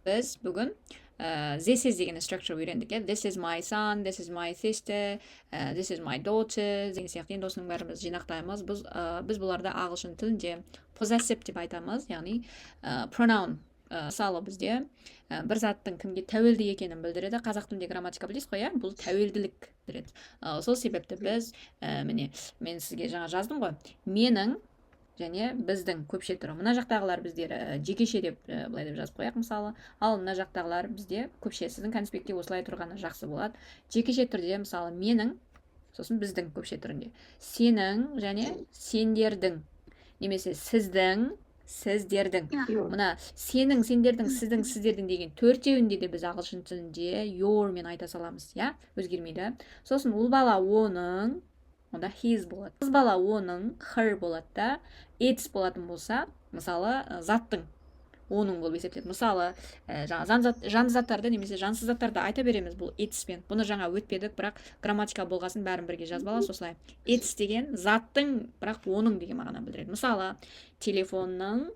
Biz бүгін this is деген structure үйрендік. This is my son, this is my sister, this is my daughter деген сияқты. Енді осының бәрін біз жинақтаймыз. Біз бұларды ағылшын тілінде possessive деп айтамыз, яғни pronoun. Мысалы бізде бір заттың кімге тәуелді екенін білдіреді. Қазақ тілінде грамматика білесіз ғой, бұл тәуелділік білдіреді. Сол себепті біз міне мен сізге жаңа жаздым ғой. Менің және біздің көпше түрі. Мына жақтағылар біздер жекеше деп былай деп жазып қояйық мысалы. Ал мына жақтағылар бізде көпше. Сіздің конспектте осылай тұрғаны жақсы болады. Жекеше түрде мысалы менің, сосын біздің көпше түрінде. Сенің және сендердің, немесе сіздің, сіздердің. Мына сенің, сендердің, сіздің, сіздердің деген төртеуінде де біз ағылшын тілінде your мен айта саламыз, өзгермейді. Сосын ұл бала оның, онда his болады. Қыз бала оның her болады да, its болатын болса, мысалы заттың оның болып есептеледі. Мысалы жанды заттарды немесе жансыз заттарды айта береміз бұл its пен. Бұны жаңа өтпедік, бірақ грамматика болғасын бәрін бірге жазып аласыз осылай. Its деген заттың, бірақ оның деген мағына білдіреді. Мысалы телефонның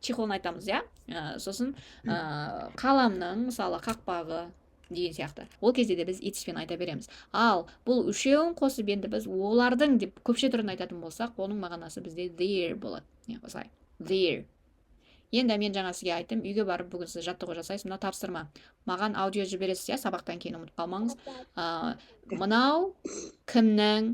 чехолын айтамыз, сосын қаламның мысалы қақпағы деген сияқты. Ол кезде де біз its пен айта береміз. Ал бұл үшеуін қосып енді біз олардың деп көпше түрін айтатын болсақ, оның мағынасы бізде their болады. Осылай. Their. Енді мен жаңа сізге айттым, үйге барып бүгін сіз жаттығу жасайсыз, мына тапсырма. Маған аудио жібересіз, сабақтан кейін ұмытып қалмаңыз. Мынау кімнің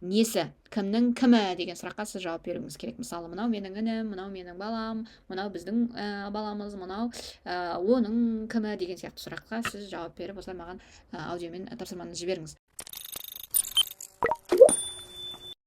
несі, кімнің кімі деген сұраққа сіз жауап беруіңіз керек. Мысалы, мынау менің інім, мынау менің балам, мынау біздің баламыз, мынау оның кімі деген сияқты сұраққа сіз жауап беріп, осылай маған аудиомен тапсырманы жіберіңіз.